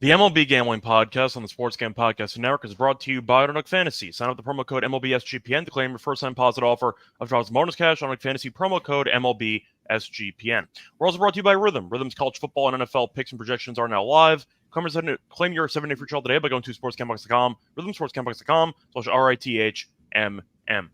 The MLB Gambling Podcast on the Sports Gambling Podcast Network is brought to you by Underdog Fantasy. Sign up with the promo code MLBSGPN to claim your first-time positive offer of $1,000 bonus cash on Underdog Fantasy, promo code MLBSGPN. We're also brought to you by Rhythm. Rhythm's college football and NFL picks and projections are now live. Claim your 7-day free trial today by going to sportsgamblingbox.com, rhythmsportsgamblingbox.com/RITHMM.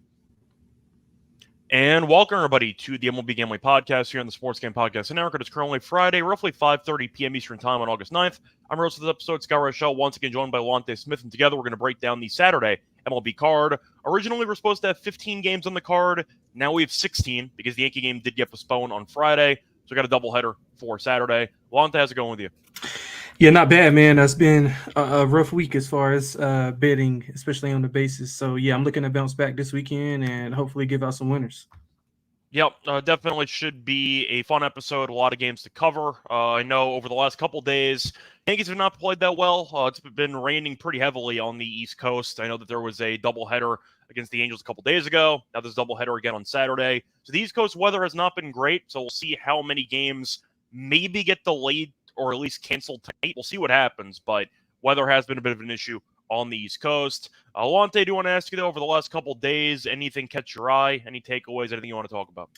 And welcome, everybody, to the MLB Gambling Podcast here on the Sports Game Podcast Network. It is currently Friday, roughly 5:30 p.m. Eastern Time on August 9th. I'm your host of this episode, Scott Reichel, once again joined by Lonte Smith, and together we're going to break down the Saturday MLB card. Originally, we were supposed to have 15 games on the card. Now we have 16 because the Yankee game did get postponed on Friday. So we got a doubleheader for Saturday. Lonte, how's it going with you? Yeah, not bad, man. It's been a rough week as far as betting, especially on the bases. So, yeah, I'm looking to bounce back this weekend and hopefully give out some winners. Yep, definitely should be a fun episode. A lot of games to cover. I know over the last couple days, Yankees have not played that well. It's been raining pretty heavily on the East Coast. I know that there was a doubleheader against the Angels a couple days ago. Now there's a doubleheader again on Saturday. So the East Coast weather has not been great. So we'll see how many games maybe get delayed or at least canceled tonight. We'll see what happens, but weather has been a bit of an issue on the East Coast. Lonte, do you want to ask you, though, over the last couple days, anything catch your eye? Any takeaways? Anything you want to talk about?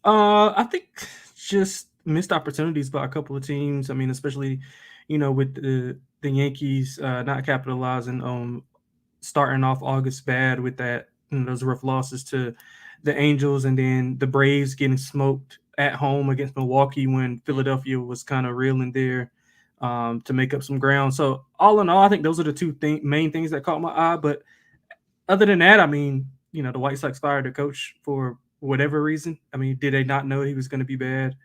I think just missed opportunities by a couple of teams. I mean, especially, with the Yankees not capitalizing on starting off August bad with that, those rough losses to the Angels, and then the Braves getting smoked at home against Milwaukee when Philadelphia was kind of reeling there to make up some ground. So all in all, I think those are the two main things that caught my eye. But other than that, I mean, the White Sox fired their coach for whatever reason. I mean, did they not know he was going to be bad?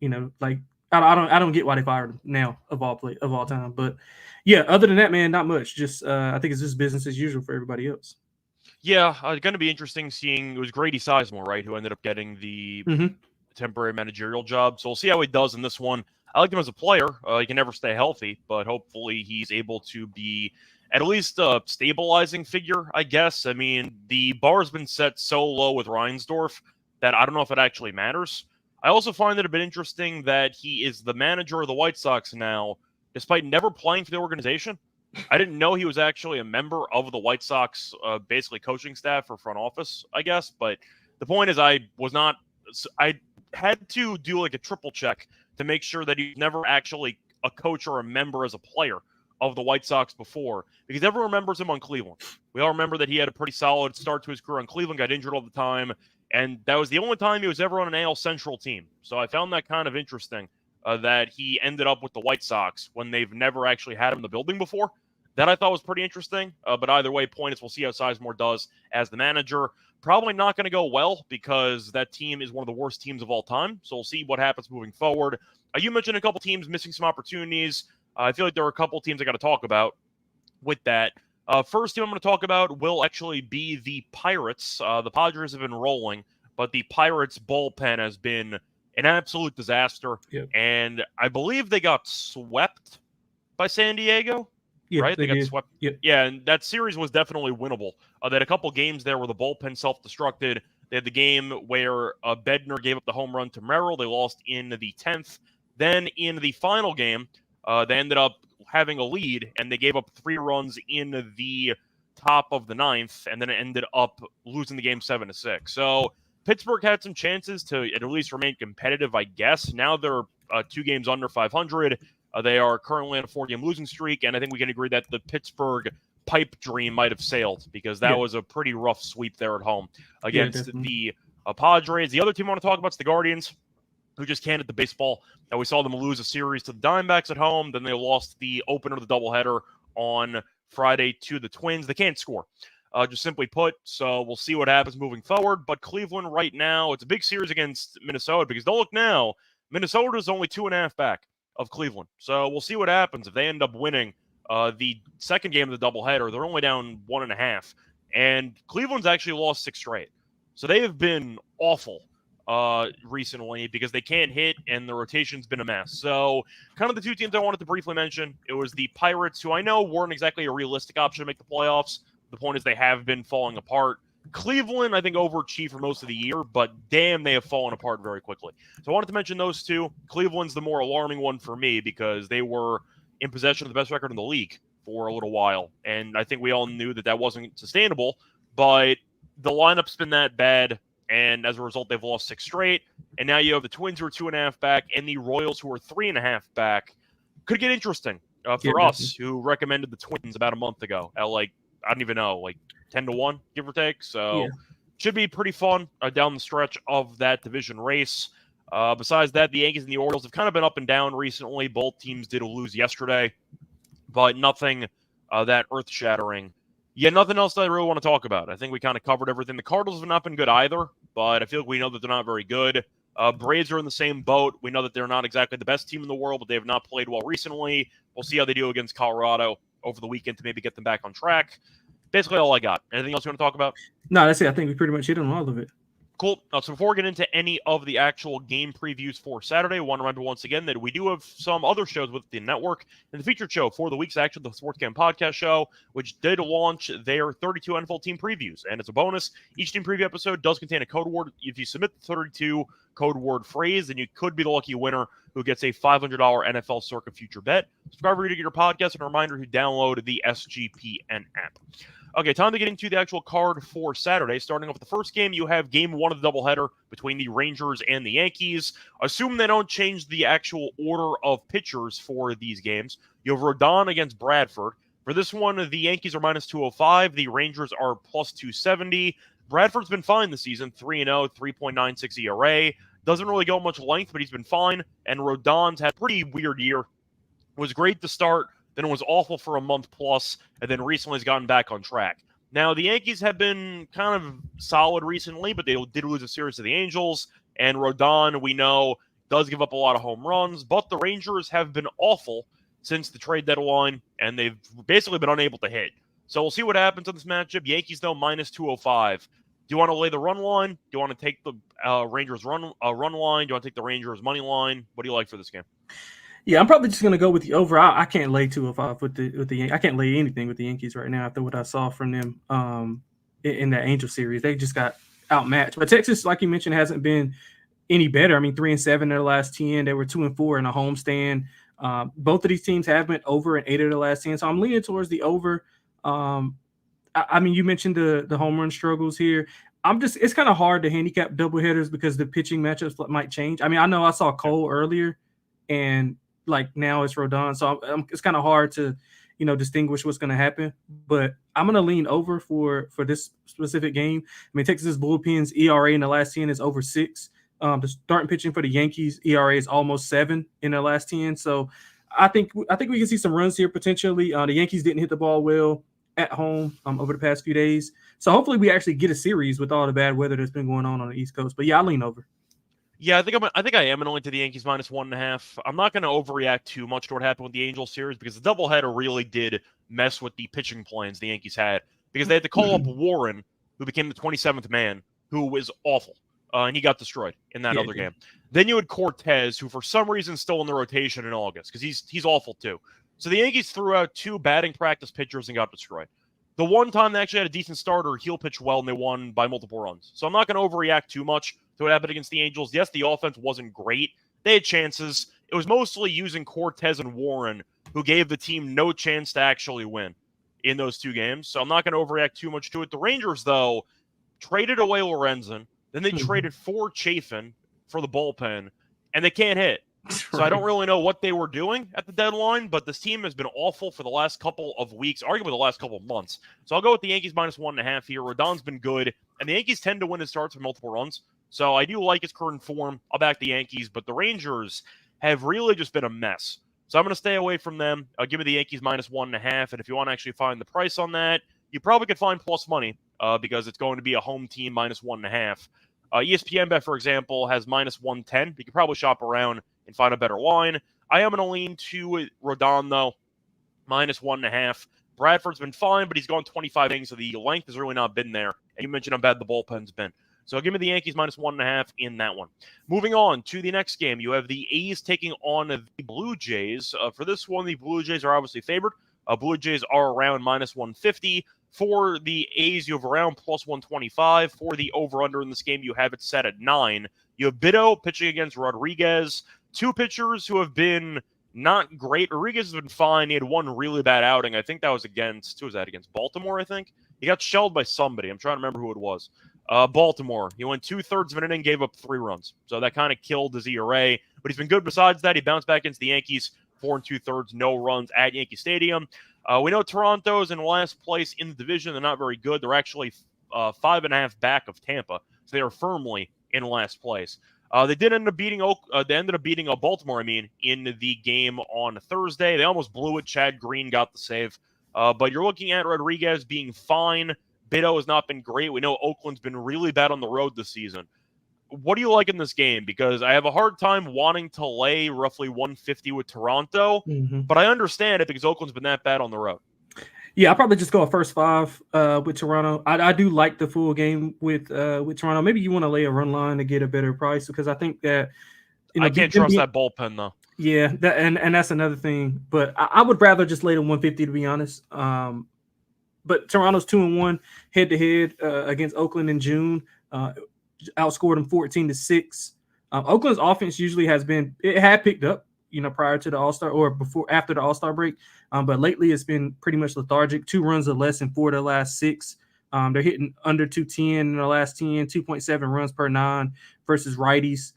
I don't get why they fired him now of all time. But yeah, other than that, man, not much. Just I think it's just business as usual for everybody else. Yeah, going to be interesting seeing. It was Grady Sizemore, right, who ended up getting the temporary managerial job. So we'll see how he does in this one. I like him as a player. He can never stay healthy, but hopefully he's able to be at least a stabilizing figure, I guess. I mean, the bar's been set so low with Reinsdorf that I don't know if it actually matters. I also find it a bit interesting that he is the manager of the White Sox now, despite never playing for the organization. I didn't know he was actually a member of the White Sox, basically coaching staff or front office, I guess. But the point is I had to do like a triple check to make sure that he's never actually a coach or a member as a player of the White Sox before, because everyone remembers him on Cleveland. We all remember that he had a pretty solid start to his career on Cleveland, got injured all the time, and that was the only time he was ever on an AL Central team. So I found that kind of interesting that he ended up with the White Sox when they've never actually had him in the building before. That I thought was pretty interesting, but either way, point is we'll see how Sizemore does as the manager. Probably not going to go well because that team is one of the worst teams of all time. So we'll see what happens moving forward. You mentioned a couple teams missing some opportunities. I feel like there are a couple teams I got to talk about with that. First team I'm going to talk about will actually be the Pirates. The Padres have been rolling, but the Pirates bullpen has been an absolute disaster. Yep. And I believe they got swept by San Diego. Yeah, right? They got did. swept. Yep. Yeah, and that series was definitely winnable. They had a couple games there where the bullpen self-destructed. They had the game where Bednar gave up the home run to Merrill. They lost in the 10th. Then in the final game, they ended up having a lead, and they gave up 3 runs in the top of the 9th, and then it ended up losing the game 7-6. So Pittsburgh had some chances to at least remain competitive, I guess. Now they're 2 games under 500. They are currently on a 4-game losing streak, and I think we can agree that the Pittsburgh pipe dream might have sailed because that was a pretty rough sweep there at home against the Padres. The other team I want to talk about is the Guardians, who just can't hit the baseball. We saw them lose a series to the Diamondbacks at home. Then they lost the opener of the doubleheader on Friday to the Twins. They can't score, just simply put. So we'll see what happens moving forward. But Cleveland right now, it's a big series against Minnesota because don't look now, Minnesota is only 2.5 back of Cleveland. So we'll see what happens if they end up winning the second game of the doubleheader. They're only down 1.5. And Cleveland's actually lost 6 straight. So they have been awful recently because they can't hit and the rotation's been a mess. So kind of the 2 teams I wanted to briefly mention. It was the Pirates, who I know weren't exactly a realistic option to make the playoffs. The point is they have been falling apart. Cleveland, I think, overachieved for most of the year, but damn, they have fallen apart very quickly. So I wanted to mention those 2. Cleveland's the more alarming one for me because they were in possession of the best record in the league for a little while. And I think we all knew that wasn't sustainable, but the lineup's been that bad, and as a result, they've lost 6 straight. And now you have the Twins who are 2.5 back, and the Royals who are 3.5 back. Could get interesting for us who recommended the Twins about a month ago at I don't even know, 10-1, give or take. So should be pretty fun down the stretch of that division race. Besides that, the Yankees and the Orioles have kind of been up and down recently. Both teams did lose yesterday, but nothing that earth-shattering. Yeah, nothing else that I really want to talk about. I think we kind of covered everything. The Cardinals have not been good either, but I feel like we know that they're not very good. Braves are in the same boat. We know that they're not exactly the best team in the world, but they have not played well recently. We'll see how they do against Colorado over the weekend to maybe get them back on track. Basically all I got. Anything else you want to talk about? No, that's it. I think we pretty much hit on all of it. Cool. So before we get into any of the actual game previews for Saturday, I want to remind you once again that we do have some other shows with the network. And the featured show for the week's action, the Sportscam Podcast Show, which did launch their 32 NFL team previews. And it's a bonus. Each team preview episode does contain a code word. If you submit the 32 code word phrase, then you could be the lucky winner who gets a $500 NFL Circa Future Bet. Subscribe to get your podcast, and a reminder to download the SGPN app. Okay, time to get into the actual card for Saturday. Starting off with the first game, you have game 1 of the doubleheader between the Rangers and the Yankees. Assume they don't change the actual order of pitchers for these games. You have Rodon against Bradford. For this one, the Yankees are minus 205. The Rangers are plus 270. Bradford's been fine this season, 3-0, 3.96 ERA. Doesn't really go much length, but he's been fine. And Rodon's had a pretty weird year. Was great to start, then it was awful for a month plus, and then recently has gotten back on track. Now, the Yankees have been kind of solid recently, but they did lose a series to the Angels, and Rodon, we know, does give up a lot of home runs, but the Rangers have been awful since the trade deadline, and they've basically been unable to hit. So we'll see what happens in this matchup. Yankees, though, minus 205. Do you want to lay the run line? Do you want to take the Rangers run line? Do you want to take the Rangers money line? What do you like for this game? Yeah, I'm probably just going to go with the over. I can't lay 205 with the I can't lay anything with the Yankees right now after what I saw from them in that Angel series. They just got outmatched. But Texas, like you mentioned, hasn't been any better. I mean, 3-7 in their last 10. They were 2-4 in a homestand. Both of these teams have been over in 8 of their last 10. So I'm leaning towards the over. I mean, you mentioned the home run struggles here. It's kind of hard to handicap doubleheaders because the pitching matchups might change. I mean, I know I saw Cole earlier, and now it's Rodon. So it's kind of hard to, distinguish what's going to happen. But I'm going to lean over for this specific game. I mean, Texas bullpen's ERA in the last 10 is over 6. The starting pitching for the Yankees ERA is almost 7 in their last 10. So I think we can see some runs here potentially. The Yankees didn't hit the ball well at home over the past few days. So hopefully we actually get a series with all the bad weather that's been going on the East Coast. But yeah, I'll lean over. Yeah, I think I am going to lean to the Yankees minus 1.5. I'm not going to overreact too much to what happened with the Angels series because the doubleheader really did mess with the pitching plans the Yankees had because they had to call up Warren, who became the 27th man, who was awful, and he got destroyed in that other game. Then you had Cortez, who for some reason is still in the rotation in August because he's awful too. So the Yankees threw out 2 batting practice pitchers and got destroyed. The one time they actually had a decent starter, he'll pitch well, and they won by multiple runs. So I'm not going to overreact too much to what happened against the Angels. Yes, the offense wasn't great. They had chances. It was mostly using Cortez and Warren, who gave the team no chance to actually win in those 2 games. So I'm not going to overreact too much to it. The Rangers, though, traded away Lorenzen. Then they traded for Chafin for the bullpen, and they can't hit. So I don't really know what they were doing at the deadline, but this team has been awful for the last couple of weeks, arguably the last couple of months. So I'll go with the Yankees minus 1.5 here. Rodon's been good, and the Yankees tend to win his starts with multiple runs. So I do like his current form. I'll back the Yankees, but the Rangers have really just been a mess. So I'm going to stay away from them. Give me the Yankees minus 1.5, and if you want to actually find the price on that, you probably could find plus money because it's going to be a home team minus 1.5. ESPN bet, for example, has minus 110. You could probably shop around and find a better line. I am going to lean to Rodon, though, minus 1.5. Bradford's been fine, but he's gone 25 innings, so the length has really not been there. And you mentioned how bad the bullpen's been. So give me the Yankees minus 1.5 in that one. Moving on to the next game, you have the A's taking on the Blue Jays. For this one, the Blue Jays are obviously favored. Blue Jays are around minus 150. For the A's, you have around plus 125. For the over-under in this game, you have it set at 9. You have Bitto pitching against Rodriguez. 2 pitchers who have been not great. Rodriguez has been fine. He had one really bad outing. I think that was against, who was that, against Baltimore, I think? He got shelled by somebody. I'm trying to remember who it was. Baltimore. He went 2/3 of an inning, gave up 3 runs. So that kind of killed his ERA. But he's been good besides that. He bounced back against the Yankees, 4 2/3, no runs at Yankee Stadium. We know Toronto's in last place in the division. They're not very good. They're actually 5.5 back of Tampa. So they are firmly in last place. They did end up beating Baltimore, in the game on Thursday. They almost blew it. Chad Green got the save. But you're looking at Rodriguez being fine. Bido has not been great. We know Oakland's been really bad on the road this season. What do you like in this game? Because I have a hard time wanting to lay roughly 150 with Toronto, but I understand it because Oakland's been that bad on the road. Yeah, I'll probably just go a first 5 with Toronto. I do like the full game with Toronto. Maybe you want to lay a run line to get a better price because I think that I can't trust that bullpen though. Yeah, and that's another thing. But I would rather just lay the 150 to be honest. But Toronto's 2-1 head-to-head against Oakland in June. Outscored them 14-6. Oakland's offense usually had picked up, prior to the All-Star or after the All-Star break. But lately it's been pretty much lethargic. 2 runs or less in 4 of the last 6. They're hitting under 210 in the last 10, 2.7 runs per 9 versus righties.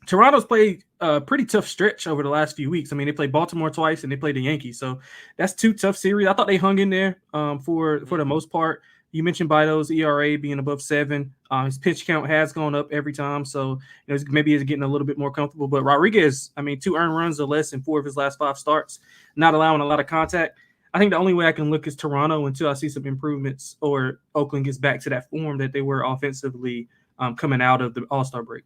Toronto's played a pretty tough stretch over the last few weeks. They played Baltimore twice and they played the Yankees. So that's 2 tough series. I thought they hung in there for the most part. You mentioned Bido's ERA being above 7. His pitch count has gone up every time. So maybe he's getting a little bit more comfortable. But Rodriguez, 2 earned runs or less in 4 of his last 5 starts, not allowing a lot of contact. I think the only way I can look is Toronto until I see some improvements or Oakland gets back to that form that they were offensively coming out of the All-Star break.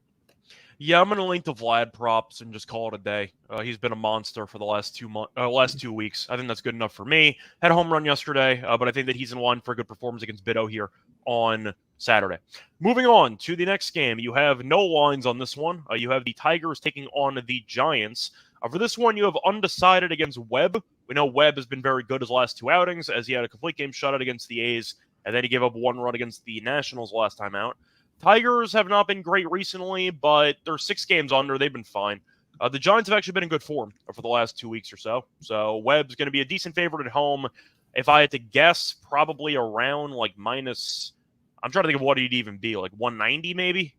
Yeah, I'm going to lean to Vlad props and just call it a day. He's been a monster for the last 2 weeks. I think that's good enough for me. Had a home run yesterday, but I think that he's in line for a good performance against Bido here on Saturday. Moving on to the next game, you have no lines on this one. You have the Tigers taking on the Giants. For this one, you have undecided against Webb. We know Webb has been very good his last 2 outings, as he had a complete game shutout against the A's, and then he gave up 1 run against the Nationals last time out. Tigers have not been great recently, but they're 6 games under. They've been fine. The Giants have actually been in good form for the last 2 weeks or so. So Webb's going to be a decent favorite at home. If I had to guess, probably around minus, I'm trying to think of what he'd even be, 190 maybe,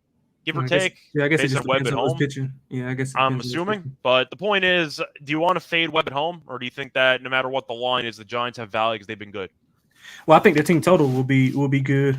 give or take. I guess based on Webb at home. Pitching. Yeah, I guess I'm assuming. But the point is, do you want to fade Webb at home, or do you think that no matter what the line is, the Giants have value because they've been good? Well, I think the team total will be good.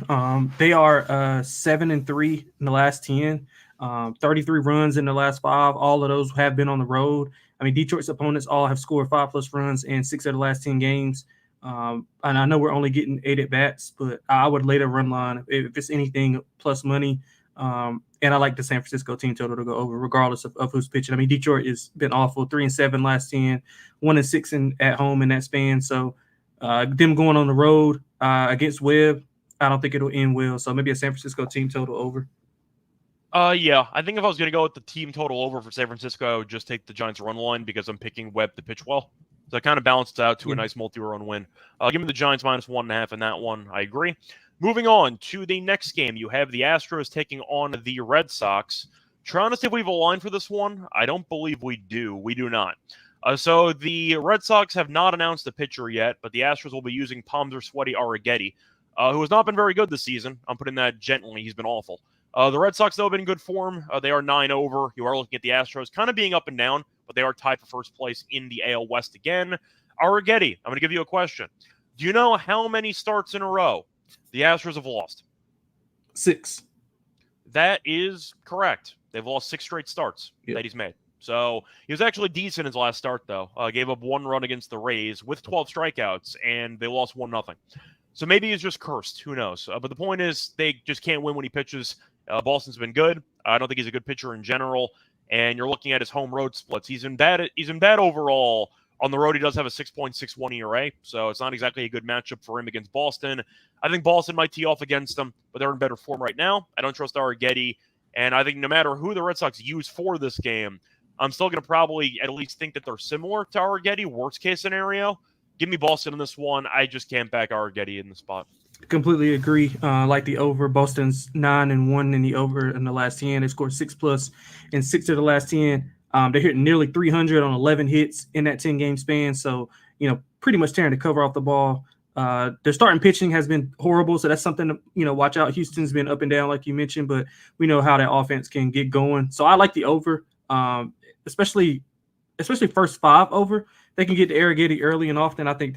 They are 7-3 in the last 10, 33 runs in the last 5. All of those have been on the road. Detroit's opponents all have scored 5+ runs in 6 of the last 10 games. And I know we're only getting 8 at bats, but I would lay the run line if it's anything plus money. And I like the San Francisco team total to go over, regardless of who's pitching. Detroit has been awful, 3-7 last 10, 1-6 at home in that span. So. Them going on the road against Webb, I don't think it'll end well. So maybe a San Francisco team total over. Yeah, I think if I was going to go with the team total over for San Francisco, I would just take the Giants run line because I'm picking Webb to pitch well. So it kind of balanced out to a nice multi-run win. Give me the Giants minus 1.5 in that one. I agree. Moving on to the next game, you have the Astros taking on the Red Sox. Trying to see if we have a line for this one. I don't believe we do. We do not. So the Red Sox have not announced a pitcher yet, but the Astros will be using Palms are Sweaty Arrighetti, who has not been very good this season. I'm putting that gently. He's been awful. The Red Sox, though, have been in good form. They are 9 over. You are looking at the Astros kind of being up and down, but they are tied for first place in the AL West again. Arrighetti, I'm going to give you a question. Do you know how many starts in a row the Astros have lost? 6. That is correct. They've lost 6 straight starts that he's made. So he was actually decent his last start, though. Gave up 1 run against the Rays with 12 strikeouts, and they lost 1-0. So maybe he's just cursed. Who knows? But the point is, they just can't win when he pitches. Boston's been good. I don't think he's a good pitcher in general. And you're looking at his home road splits. He's in bad overall. On the road, he does have a 6.61 ERA, so it's not exactly a good matchup for him against Boston. I think Boston might tee off against them, but they're in better form right now. I don't trust Arrighetti, and I think no matter who the Red Sox use for this game, I'm still going to probably at least think that they're similar to Arrighetti, worst case scenario. Give me Boston in this one. I just can't back Arrighetti in the spot. Completely agree. Like the over. Boston's 9-1 in the over in the last 10. They scored 6+ in 6 of the last 10. They're hitting nearly 300 on 11 hits in that 10-game span. So, pretty much tearing the cover off the ball. Their starting pitching has been horrible, so that's something to watch out. Houston's been up and down, like you mentioned, but we know how that offense can get going. So I like the over, especially first 5 over. They can get to Arroghetti early and often. I think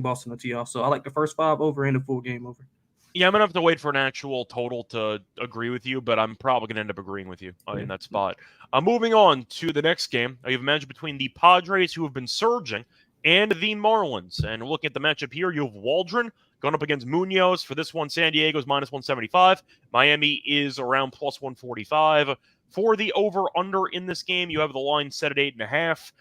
Boston will tee off. So I like the first 5 over and the full game over. Yeah, I'm going to have to wait for an actual total to agree with you, but I'm probably going to end up agreeing with you in that spot. Moving on to the next game, you have a matchup between the Padres, who have been surging, and the Marlins. And looking at the matchup here, you have Waldron going up against Munoz. For this one, San Diego's minus 175. Miami is around plus 145. For the over-under in this game, you have the line set at 8.5.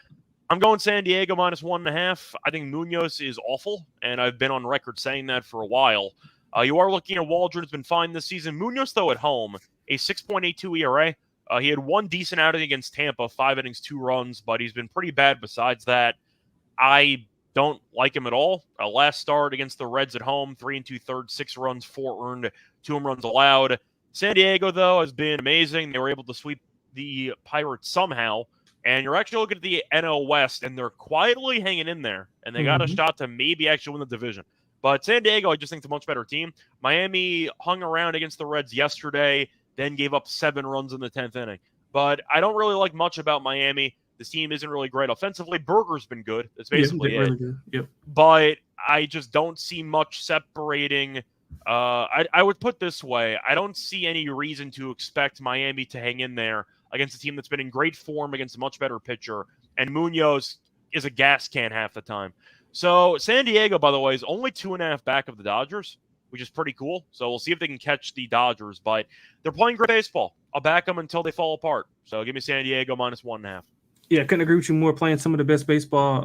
I'm going San Diego minus 1.5. I think Munoz is awful, and I've been on record saying that for a while. You are looking at Waldron, has been fine this season. Munoz, though, at home, a 6.82 ERA. He had one decent outing against Tampa, 5 innings, 2 runs, but he's been pretty bad besides that. I don't like him at all. Last start against the Reds at home, 3 2/3, 6 runs, 4 earned, 2 home runs allowed. San Diego, though, has been amazing. They were able to sweep the Pirates somehow. And you're actually looking at the NL West, and they're quietly hanging in there. And they got a shot to maybe actually win the division. But San Diego, I just think, is a much better team. Miami hung around against the Reds yesterday, then gave up 7 runs in the 10th inning. But I don't really like much about Miami. This team isn't really great offensively. Berger's been good. That's basically it. Really good. Yep. But I just don't see much separating. I would put this way. I don't see any reason to expect Miami to hang in there against a team that's been in great form against a much better pitcher. And Munoz is a gas can half the time. So San Diego, by the way, is only 2.5 back of the Dodgers, which is pretty cool. So we'll see if they can catch the Dodgers. But they're playing great baseball. I'll back them until they fall apart. So give me San Diego minus 1.5. Yeah, couldn't agree with you more. Playing some of the best baseball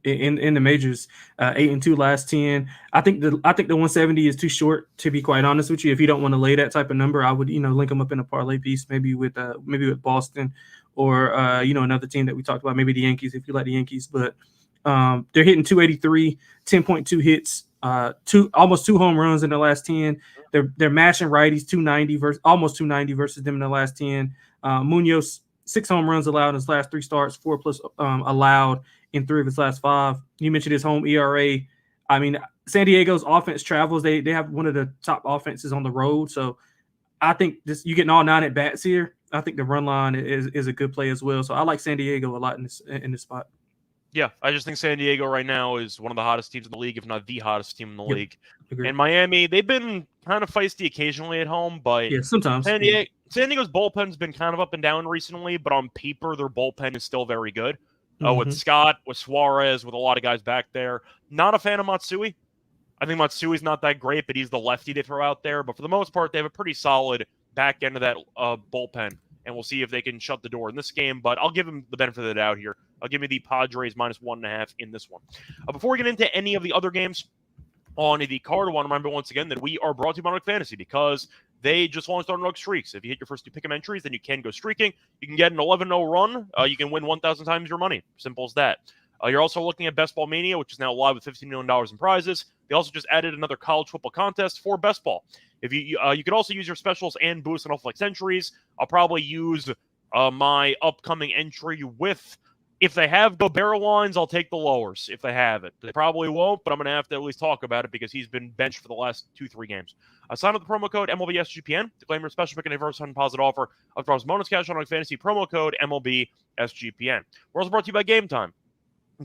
in the majors, 8-2 last 10. I think the 170 is too short, to be quite honest with you. If you don't want to lay that type of number, I would link them up in a parlay piece, maybe with Boston or another team that we talked about, maybe the Yankees if you like the Yankees. But they're hitting 283, 10.2 hits, almost 2 home runs in the last 10. They're matching righties 290 almost 290 versus them in the last 10. Munoz, 6 home runs allowed in his last 3 starts, 4 plus allowed in 3 of his last 5. You mentioned his home ERA. I mean, San Diego's offense travels. They have one of the top offenses on the road. So I think you getting all 9 at bats here. I think the run line is a good play as well. So I like San Diego a lot in this spot. Yeah, I just think San Diego right now is one of the hottest teams in the league, if not the hottest team in the league. Agreed. And Miami, they've been kind of feisty occasionally at home, but sometimes San Diego's bullpen's been kind of up and down recently, but on paper, their bullpen is still very good. With Scott, with Suarez, with a lot of guys back there. Not a fan of Matsui. I think Matsui's not that great, but he's the lefty to throw out there. But for the most part, they have a pretty solid back end of that bullpen. And we'll see if they can shut the door in this game. But I'll give them the benefit of the doubt here. I'll give me the Padres minus 1.5 in this one. Before we get into any of the other games on the card, I want to remind you once again that we are brought to you by Untitled Fantasy because they just launched Untitled Streaks. If you hit your first 2 pick'em entries, then you can go streaking. You can get an 11-0 run. You can win 1,000 times your money. Simple as that. You're also looking at Best Ball Mania, which is now live with $15 million in prizes. They also just added another college football contest for Best Ball. If you could also use your specials and boost and flex entries. I'll probably use my upcoming entry with, if they have the barrel lines, I'll take the lowers if they have it. They probably won't, but I'm going to have to at least talk about it because he's been benched for the last 2-3 games. Sign up the promo code MLBSGPN to claim your special pick and a first deposit offer of bonus cash on fantasy. Promo code MLBSGPN. We're also brought to you by Game Time.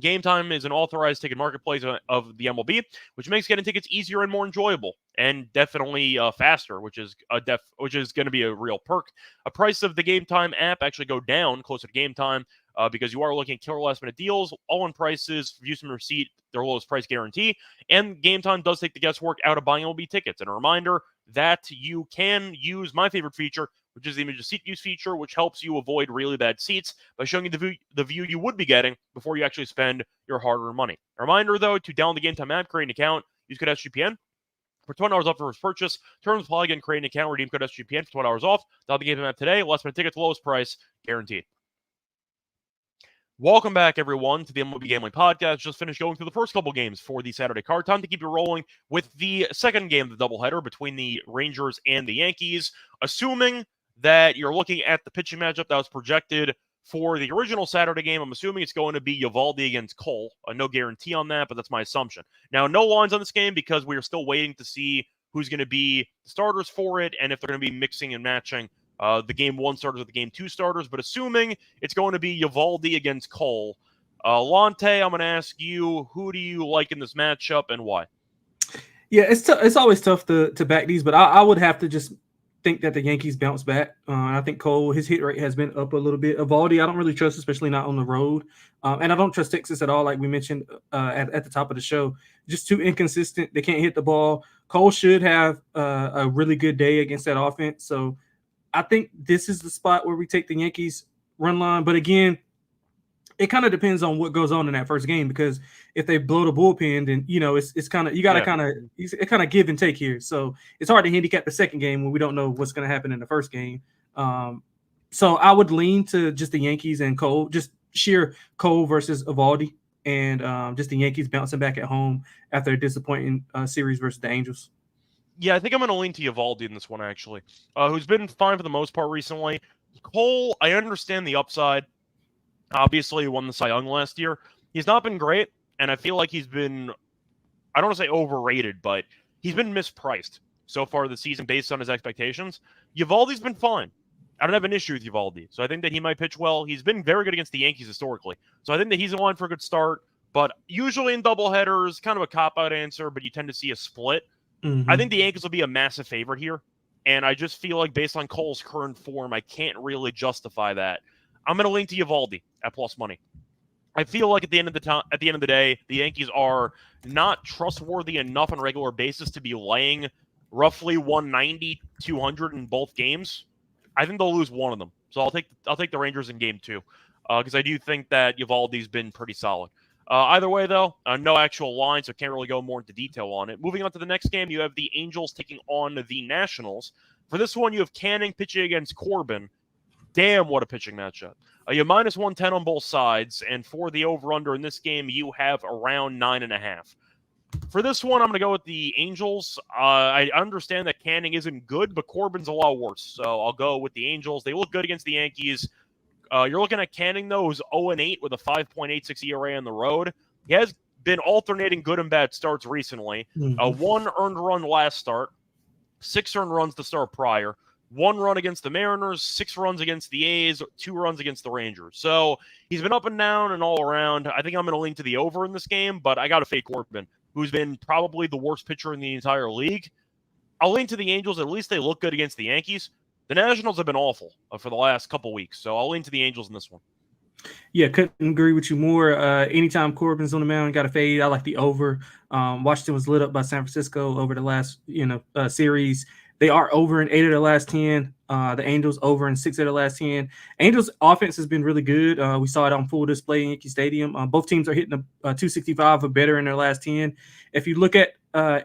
Game Time is an authorized ticket marketplace of the MLB, which makes getting tickets easier and more enjoyable, and definitely faster, which is going to be a real perk. A price of the Game Time app actually go down closer to Game Time because you are looking at killer last minute deals, all-in prices, views from receipt, their lowest price guarantee, and Game Time does take the guesswork out of buying MLB tickets. And a reminder that you can use my favorite feature, which is the image of seat use feature, which helps you avoid really bad seats by showing you the view you would be getting before you actually spend your hard-earned money. A reminder, though, to download the Game Time app, create an account, use code SGPN for $20 off your first purchase. Terms apply. Again, create an account, redeem code SGPN for $20 off. Download the Game Time app today. Last minute tickets, lowest price, guaranteed. Welcome back, everyone, to the MLB Gambling Podcast. Just finished going through the first couple games for the Saturday card. Time to keep you rolling with the second game of the doubleheader between the Rangers and the Yankees. Assuming that you're looking at the pitching matchup that was projected For the original Saturday game, I'm assuming it's going to be Eovaldi against Cole. No guarantee on that, but that's my assumption. Now, no lines on this game because we are still waiting to see who's going to be the starters for it and if they're going to be mixing and matching the game 1 starters with the game 2 starters. But assuming it's going to be Eovaldi against Cole, Lonte, I'm going to ask you, who do you like in this matchup and why? Yeah, it's always tough to back these, but I would have to just think that the Yankees bounce back. I think Cole, his hit rate has been up a little bit. Eovaldi, I don't really trust, especially not on the road. And I don't trust Texas at all, like we mentioned at the top of the show. Just too inconsistent. They can't hit the ball. Cole should have a really good day against that offense. So I think this is the spot where we take the Yankees run line. But again, it kind of depends on what goes on in that first game, because if they blow the bullpen, then it's kind of, you got to kind of give and take here. So it's hard to handicap the second game when we don't know what's going to happen in the first game. So I would lean to just the Yankees and Cole, just sheer Cole versus Eovaldi, and just the Yankees bouncing back at home after a disappointing series versus the Angels. Yeah, I think I'm going to lean to Eovaldi in this one, actually, who's been fine for the most part recently. Cole, I understand the upside. Obviously, he won the Cy Young last year. He's not been great, and I feel like he's been, I don't want to say overrated, but he's been mispriced so far this season based on his expectations. Eovaldi's been fine. I don't have an issue with Eovaldi, so I think that he might pitch well. He's been very good against the Yankees historically, so I think that he's in line for a good start, but usually in doubleheaders, kind of a cop-out answer, but you tend to see a split. Mm-hmm. I think the Yankees will be a massive favorite here, and I just feel like based on Cole's current form, I can't really justify that. I'm going to lean to Eovaldi at plus money. I feel like at the end of the day, the Yankees are not trustworthy enough on a regular basis to be laying roughly 190, 200 in both games. I think they'll lose one of them. So I'll take the Rangers in game 2 because I do think that Eovaldi's been pretty solid. Either way, though, no actual line, so can't really go more into detail on it. Moving on to the next game, you have the Angels taking on the Nationals. For this one, you have Canning pitching against Corbin. Damn, what a pitching matchup. You have minus 110 on both sides, and for the over-under in this game, you have around 9.5. For this one, I'm going to go with the Angels. I understand that Canning isn't good, but Corbin's a lot worse, so I'll go with the Angels. They look good against the Yankees. You're looking at Canning, though, who's 0-8 with a 5.86 ERA on the road. He has been alternating good and bad starts recently. 1 earned run last start, 6 earned runs the start prior. 1 run against the Mariners, 6 runs against the A's, 2 runs against the Rangers. So he's been up and down and all around. I think I'm going to lean to the over in this game, but I got to fade Corbin, who's been probably the worst pitcher in the entire league. I'll lean to the Angels. At least they look good against the Yankees. The Nationals have been awful for the last couple weeks, so I'll lean to the Angels in this one. Yeah, couldn't agree with you more. Anytime Corbin's on the mound, got to fade. I like the over. Washington was lit up by San Francisco over the last series. They are over in 8 of the last 10. The Angels over in 6 of the last 10. Angels' offense has been really good. We saw it on full display in Yankee Stadium. Both teams are hitting a 265 or better in their last 10. If you look at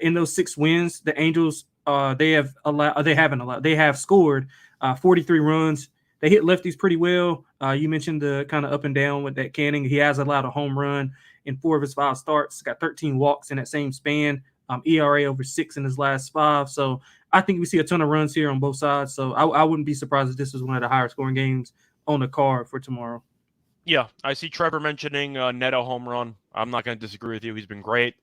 in those 6 wins, the Angels they have scored 43 runs. They hit lefties pretty well. You mentioned the kind of up and down with that Canning. He has allowed a home run in 4 of his 5 starts. Got 13 walks in that same span. ERA over 6 in his last 5. So I think we see a ton of runs here on both sides. So I wouldn't be surprised if this was one of the higher scoring games on the card for tomorrow. Yeah, I see Trevor mentioning Neto home run. I'm not going to disagree with you. He's been great.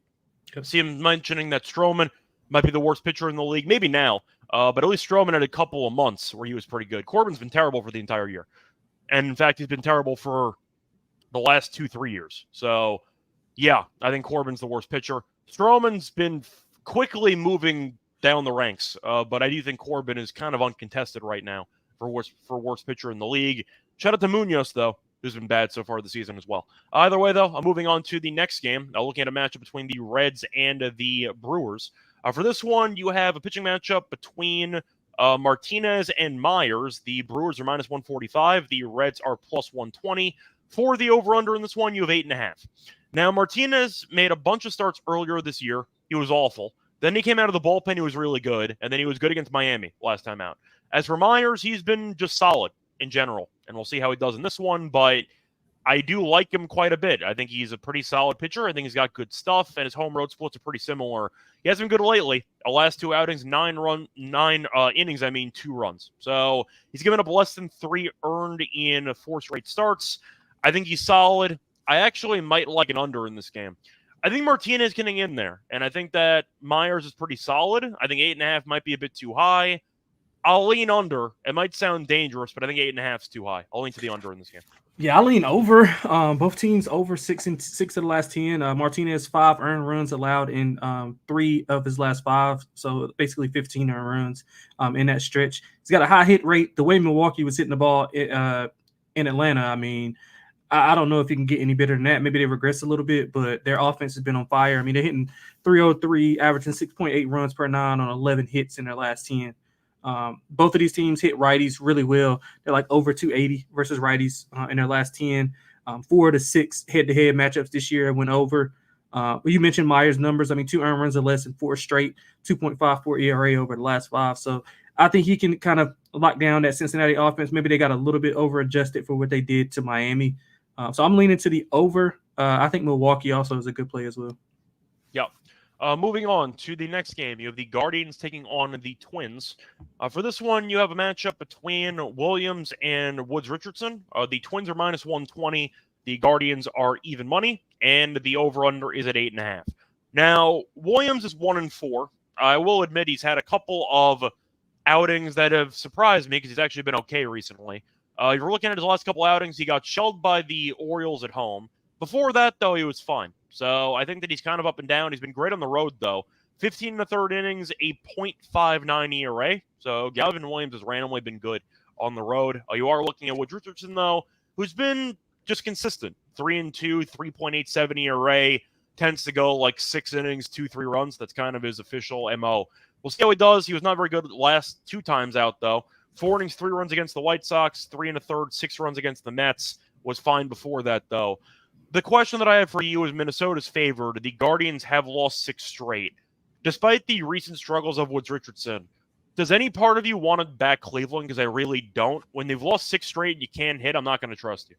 I see him mentioning that Stroman might be the worst pitcher in the league. Maybe now, but at least Stroman had a couple of months where he was pretty good. Corbin's been terrible for the entire year. And in fact, he's been terrible for the last 2-3 years. So yeah, I think Corbin's the worst pitcher. Stroman's been quickly moving down the ranks, but I do think Corbin is kind of uncontested right now for worst pitcher in the league. Shout out to Munoz, though, who's been bad so far this season as well. Either way, though, I'm moving on to the next game. Looking at a matchup between the Reds and the Brewers. For this one, you have a pitching matchup between Martinez and Myers. The Brewers are minus 145. The Reds are plus 120. For the over-under in this one, you have 8.5. Now, Martinez made a bunch of starts earlier this year. He was awful. Then he came out of the bullpen. He was really good. And then he was good against Miami last time out. As for Myers, he's been just solid in general. And we'll see how he does in this one. But I do like him quite a bit. I think he's a pretty solid pitcher. I think he's got good stuff, and his home road splits are pretty similar. He hasn't been good lately. The last 2 outings, 9 innings, 2 runs. So he's given up less than 3 earned in 4 straight starts. I think he's solid. I actually might like an under in this game. I think Martinez getting in there, and I think that Myers is pretty solid. I think 8.5 might be a bit too high. I'll lean under. It might sound dangerous, but I think 8.5 is too high. I'll lean to the under in this game. Yeah, I lean over. Both teams over 6 of the last 10. Martinez 5 earned runs allowed in 3 of his last 5, so basically 15 earned runs in that stretch. He's got a high hit rate. The way Milwaukee was hitting the ball in Atlanta, I mean, I don't know if you can get any better than that. Maybe they regress a little bit, but their offense has been on fire. I mean, they're hitting 303, averaging 6.8 runs per 9 on 11 hits in their last 10. Both of these teams hit righties really well. They're like over 280 versus righties in their last 10. 4 to 6 head-to-head matchups this year went over. You mentioned Myers' numbers. I mean, 2 earned runs or less in 4 straight, 2.54 ERA over the last 5. So I think he can kind of lock down that Cincinnati offense. Maybe they got a little bit over-adjusted for what they did to Miami. So I'm leaning to the over. I think Milwaukee also is a good play as well. Yeah. Moving on to the next game, you have the Guardians taking on the Twins. For this one, you have a matchup between Williams and Woods Richardson. The Twins are minus 120. The Guardians are even money, and the over-under is at 8.5. Now, Williams is 1-4. I will admit he's had a couple of outings that have surprised me because he's actually been okay recently. If you're looking at his last couple outings, he got shelled by the Orioles at home. Before that, though, he was fine. So I think that he's kind of up and down. He's been great on the road, though. 15 and a third innings, a .59 ERA. So Galvin Williams has randomly been good on the road. You are looking at Woods Richardson, though, who's been just consistent. 3-2, 3.87 ERA. Tends to go like 6 innings, 2-3 runs. That's kind of his official MO. We'll see how he does. He was not very good the last 2 times out, though. 4 innings, 3 runs against the White Sox, 3 1/3, 6 runs against the Mets. Was fine before that, though. The question that I have for you is Minnesota's favored. The Guardians have lost 6 straight. Despite the recent struggles of Woods Richardson, does any part of you want to back Cleveland? Because I really don't. When they've lost 6 straight and you can't hit, I'm not going to trust you.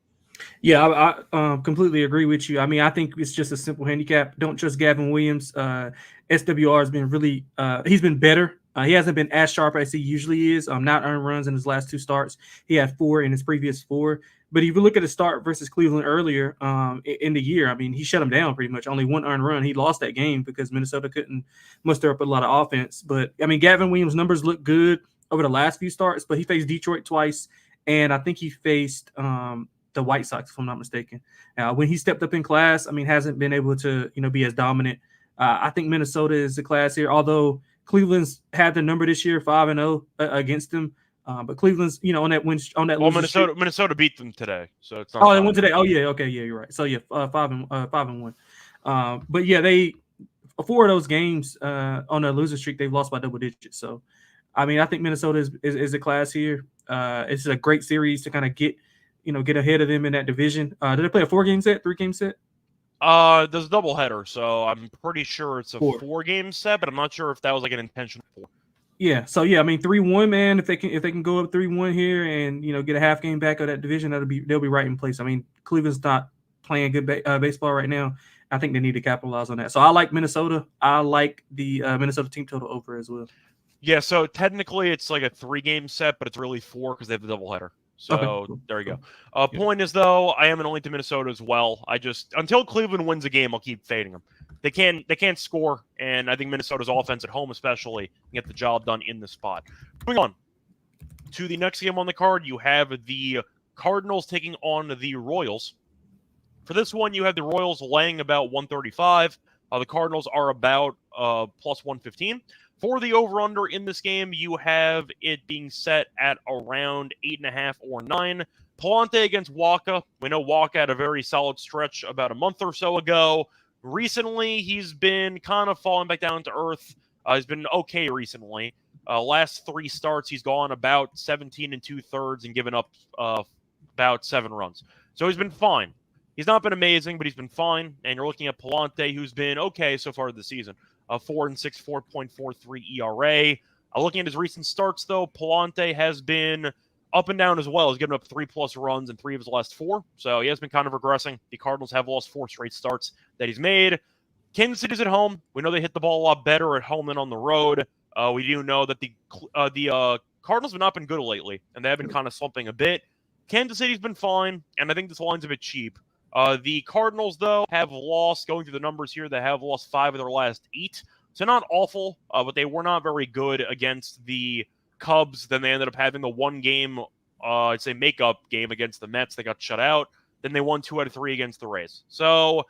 Yeah, I completely agree with you. I mean, I think it's just a simple handicap. Don't trust Gavin Williams. SWR has been really he's been better. He hasn't been as sharp as he usually is. Not earned runs in his last 2 starts. He had 4 in his previous 4. But if you look at his start versus Cleveland earlier in the year, I mean, he shut him down pretty much. Only 1 earned run. He lost that game because Minnesota couldn't muster up a lot of offense. But, I mean, Gavin Williams' numbers look good over the last few starts, but he faced Detroit twice, and I think he faced the White Sox, if I'm not mistaken. When he stepped up in class, I mean, hasn't been able to, be as dominant. I think Minnesota is the class here, although Cleveland's had the number this year, 5-0 against them. But Cleveland's, on that win, on that. Well, Minnesota beat them today, so it's not. Oh, they won today. Oh, yeah. Okay, yeah, you're right. So yeah, 5-1. But yeah, they 4 of those games on a losing streak, they've lost by double digits. So, I mean, I think Minnesota is a class here. It's a great series to kind of get ahead of them in that division. Did they play a 4-game set, 3-game set? There's a doubleheader, so I'm pretty sure it's a 4-game set, but I'm not sure if that was like an intentional 4. Yeah, so yeah, I mean 3-1, man. If they can go up 3-1 here and get a half game back of that division, they'll be right in place. I mean, Cleveland's not playing good baseball right now. I think they need to capitalize on that. So I like Minnesota. I like the Minnesota team total over as well. Yeah, so technically it's like a 3-game set, but it's really 4 because they have the doubleheader. So okay, cool. There you go. Point is, though, I am an only to Minnesota as well. Until Cleveland wins a game, I'll keep fading them. They can't score, and I think Minnesota's offense at home especially can get the job done in this spot. Moving on to the next game on the card, you have the Cardinals taking on the Royals. For this one, you have the Royals laying about 135. The Cardinals are about plus 115. For the over-under in this game, you have it being set at around 8.5 or 9. Palante against Waka. We know Waka had a very solid stretch about a month or so ago. Recently, he's been kind of falling back down to earth. He's been okay recently. Last 3 starts, he's gone about 17 2/3 and given up about 7 runs. So he's been fine. He's not been amazing, but he's been fine. And you're looking at Palante, who's been okay so far this season. 4-6, 4.43 ERA. Looking at his recent starts, though, Palante has been up and down as well. He's given up 3+ runs in 3 of his last 4, so he has been kind of regressing. The Cardinals have lost 4 straight starts that he's made. Kansas City's at home. We know they hit the ball a lot better at home than on the road. We do know that the Cardinals have not been good lately, and they have been kind of slumping a bit. Kansas City's been fine, and I think this line's a bit cheap. The Cardinals, though, have lost, going through the numbers here, they have lost 5 of their last 8. So not awful, but they were not very good against the Cubs. Then they ended up having the 1-game, I'd say, makeup game against the Mets. They got shut out. Then they won 2 out of 3 against the Rays. So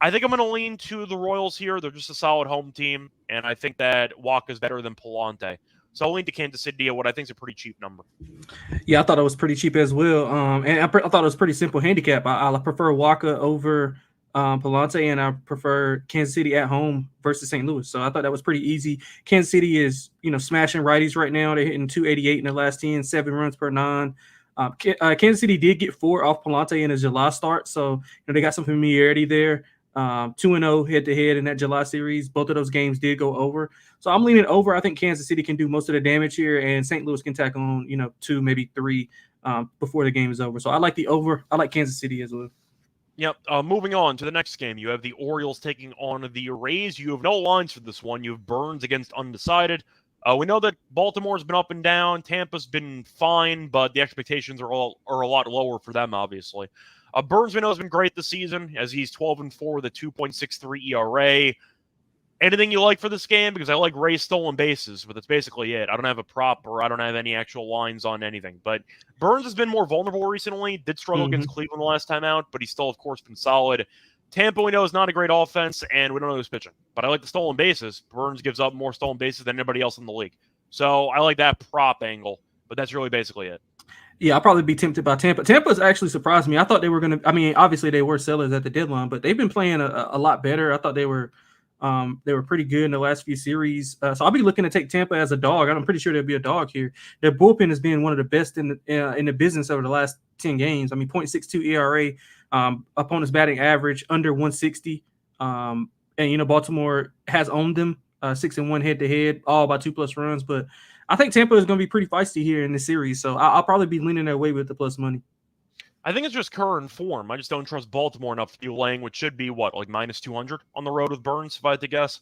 I think I'm going to lean to the Royals here. They're just a solid home team, and I think that Waka's better than Palante. So I'll lean to Kansas City at what I think is a pretty cheap number. Yeah, I thought it was pretty cheap as well. And I thought it was pretty simple handicap. I prefer Waka over Palante, and I prefer Kansas City at home versus St. Louis. So I thought that was pretty easy. Kansas City is, smashing righties right now. They're hitting 288 in the last 10, 7 runs per 9. Kansas City did get 4 off Palante in his July start, so they got some familiarity there. 2-0 head-to-head in that July series. Both of those games did go over. So I'm leaning over. I think Kansas City can do most of the damage here, and St. Louis can tack on, 2, maybe 3 before the game is over. So I like the over. I like Kansas City as well. Yep. Moving on to the next game, you have the Orioles taking on the Rays. You have no lines for this one. You have Burns against undecided. We know that Baltimore's been up and down. Tampa's been fine, but the expectations are a lot lower for them, obviously. Burns, we know, has been great this season, as he's 12-4 with a 2.63 ERA. Anything you like for this game? Because I like Ray's stolen bases, but that's basically it. I don't have a prop, or I don't have any actual lines on anything. But Burns has been more vulnerable recently. Did struggle against Cleveland the last time out, but he's still, of course, been solid. Tampa, we know, is not a great offense, and we don't know who's pitching. But I like the stolen bases. Burns gives up more stolen bases than anybody else in the league. So I like that prop angle, but that's really basically it. Yeah, I'll probably be tempted by Tampa. Tampa's actually surprised me. I thought they were going to – obviously they were sellers at the deadline, but they've been playing a lot better. I thought they were pretty good in the last few series. So I'll be looking to take Tampa as a dog. I'm pretty sure there'll be a dog here. Their bullpen has been one of the best in the business over the last 10 games. 0.62 ERA, opponent's batting average under 160. And, Baltimore has owned them 6-1 head-to-head, all by 2+ runs. But I think Tampa is going to be pretty feisty here in this series, so I'll probably be leaning their way with the plus money. I think it's just current form. I just don't trust Baltimore enough to be laying, which should be, minus 200 on the road with Burns, if I had to guess.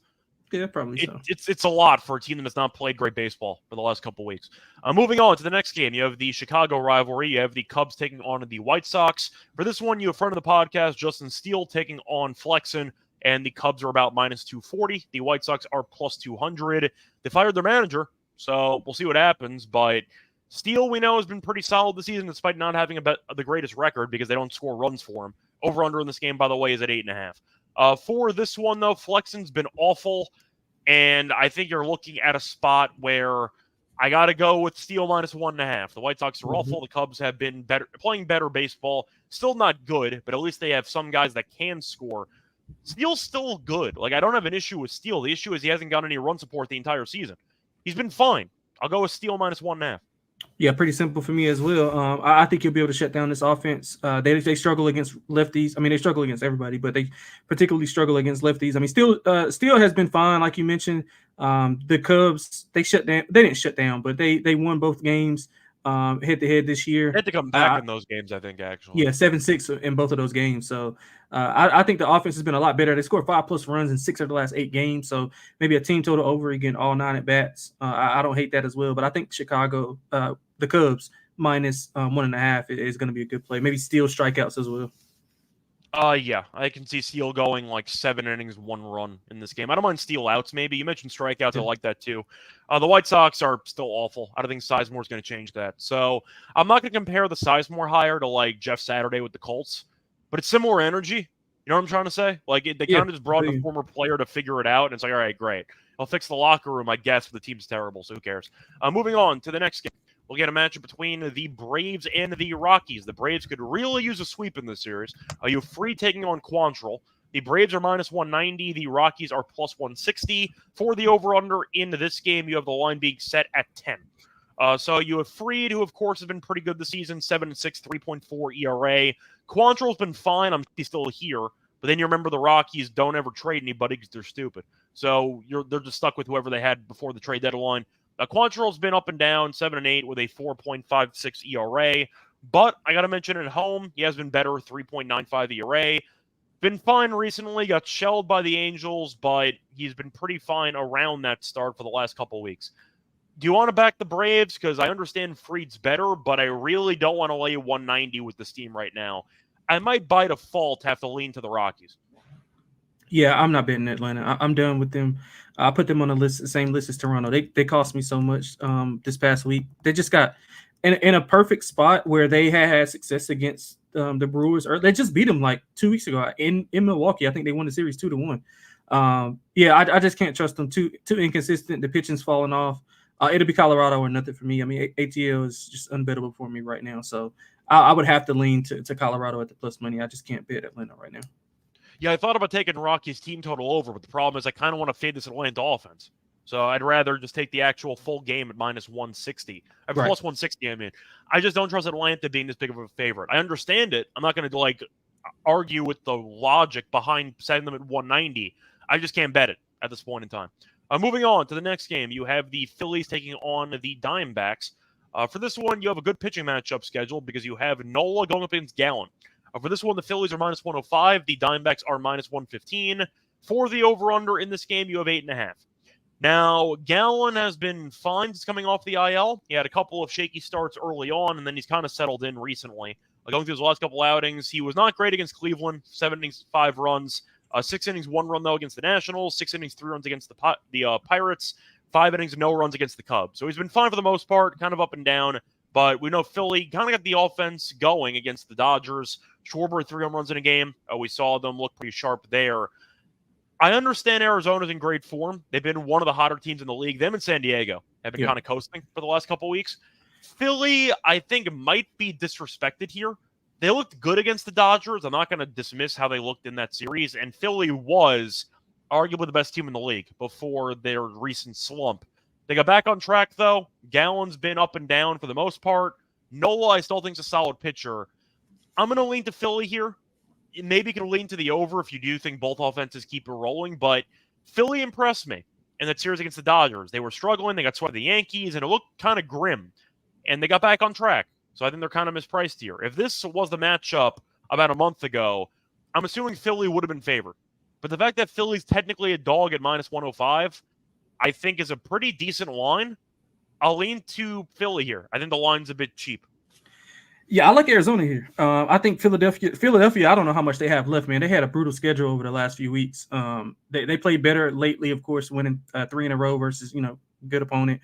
Yeah, probably so. It's a lot for a team that has not played great baseball for the last couple weeks. Moving on to the next game, you have the Chicago rivalry. You have the Cubs taking on the White Sox. For this one, you have friend of the podcast, Justin Steele, taking on Flexen, and the Cubs are about minus 240. The White Sox are plus 200. They fired their manager, so we'll see what happens, but Steele, we know, has been pretty solid this season despite not having the greatest record because they don't score runs for him. Over-under in this game, by the way, is at 8.5. For this one, though, Flexen's been awful, and I think you're looking at a spot where I got to go with Steele minus 1.5. The White Sox are awful. The Cubs have been playing better baseball. Still not good, but at least they have some guys that can score. Steele's still good. I don't have an issue with Steele. The issue is he hasn't got any run support the entire season. He's been fine. I'll go with Steele minus 1.5. Yeah, pretty simple for me as well. I think you'll be able to shut down this offense. They struggle against lefties. They struggle against everybody, but they particularly struggle against lefties. Steele has been fine, like you mentioned. The Cubs, they shut down. They didn't shut down, but they won both games head-to-head this year. They had to come back in those games, I think, actually. Yeah, 7-6 in both of those games. So I think the offense has been a lot better. They scored 5+ runs in 6 of the last 8 games. So maybe a team total over again, all 9 at bats. I don't hate that as well. But I think Chicago, the Cubs, minus 1.5 is going to be a good play. Maybe Steele strikeouts as well. Yeah, I can see Steele going 7 innings, 1 run in this game. I don't mind Steele outs, maybe. You mentioned strikeouts. Yeah. I like that, too. The White Sox are still awful. I don't think Sizemore's going to change that. So I'm not going to compare the Sizemore hire to, Jeff Saturday with the Colts, but it's similar energy. You know what I'm trying to say? They kind of just brought in a former player to figure it out, and it's all right, great. I'll fix the locker room, I guess, but the team's terrible, so who cares? Moving on to the next game. We'll get a matchup between the Braves and the Rockies. The Braves could really use a sweep in this series. You have Free taking on Quantrill. The Braves are minus 190. The Rockies are plus 160. For the over-under in this game, you have the line being set at 10. So you have Fried, who, of course, has been pretty good this season, 7-6, 3.4 ERA. Quantrill's been fine. He's still here. But then you remember the Rockies don't ever trade anybody because they're stupid. So they're just stuck with whoever they had before the trade deadline. Quantrill's been up and down, 7-8 with a 4.56 ERA. But I got to mention at home, he has been better, 3.95 ERA. Been fine recently, got shelled by the Angels, but he's been pretty fine around that start for the last couple weeks. Do you want to back the Braves? Because I understand Fried's better, but I really don't want to lay 190 with this team right now. I might by default have to lean to the Rockies. Yeah, I'm not betting Atlanta. I'm done with them. I put them on the list, the same list as Toronto. They cost me so much this past week. They just got in a perfect spot where they had success against the Brewers, or they just beat them like 2 weeks ago in Milwaukee. I think they won the series 2-1. I just can't trust them. Too inconsistent. The pitching's falling off. It'll be Colorado or nothing for me. I mean, ATL is just unbettable for me right now. So I would have to lean to Colorado at the plus money. I just can't bet Atlanta right now. Yeah, I thought about taking Rockies team total over, but the problem is I kind of want to fade this Atlanta offense. So I'd rather just take the actual full game at minus 160. Right. Plus 160, I mean. I just don't trust Atlanta being this big of a favorite. I understand it. I'm not going to, argue with the logic behind setting them at 190. I just can't bet it at this point in time. Moving on to the next game, you have the Phillies taking on the Diamondbacks. For this one, you have a good pitching matchup scheduled because you have Nola going up against Gallen. For this one, the Phillies are minus 105. The Diamondbacks are minus 115. For the over-under in this game, you have 8.5. Now, Gallen has been fine since coming off the IL. He had a couple of shaky starts early on, and then he's kind of settled in recently. Going through his last couple outings, he was not great against Cleveland. 7 innings, 5 runs. 6 innings, 1 run, though, against the Nationals. 6 innings, 3 runs against the Pirates. 5 innings, no runs against the Cubs. So he's been fine for the most part, kind of up and down. But we know Philly kind of got the offense going against the Dodgers. Schwarber 3 home runs in a game. We saw them look pretty sharp there. I understand Arizona's in great form. They've been one of the hotter teams in the league. Them and San Diego have been kind of coasting for the last couple weeks. Philly, I think, might be disrespected here. They looked good against the Dodgers. I'm not going to dismiss how they looked in that series. And Philly was arguably the best team in the league before their recent slump. They got back on track, though. Gallen's been up and down for the most part. Nola, I still think, is a solid pitcher. I'm going to lean to Philly here. Maybe you can lean to the over if you do think both offenses keep it rolling, but Philly impressed me in that series against the Dodgers. They were struggling. They got swept by the Yankees, and it looked kind of grim. And they got back on track. So I think they're kind of mispriced here. If this was the matchup about a month ago, I'm assuming Philly would have been favored. But the fact that Philly's technically a dog at minus 105, I think is a pretty decent line. I'll lean to Philly here. I think the line's a bit cheap. Yeah, I like Arizona here. I think Philadelphia, I don't know how much they have left, man. They had a brutal schedule over the last few weeks. They played better lately, of course, winning 3 in a row versus, good opponent.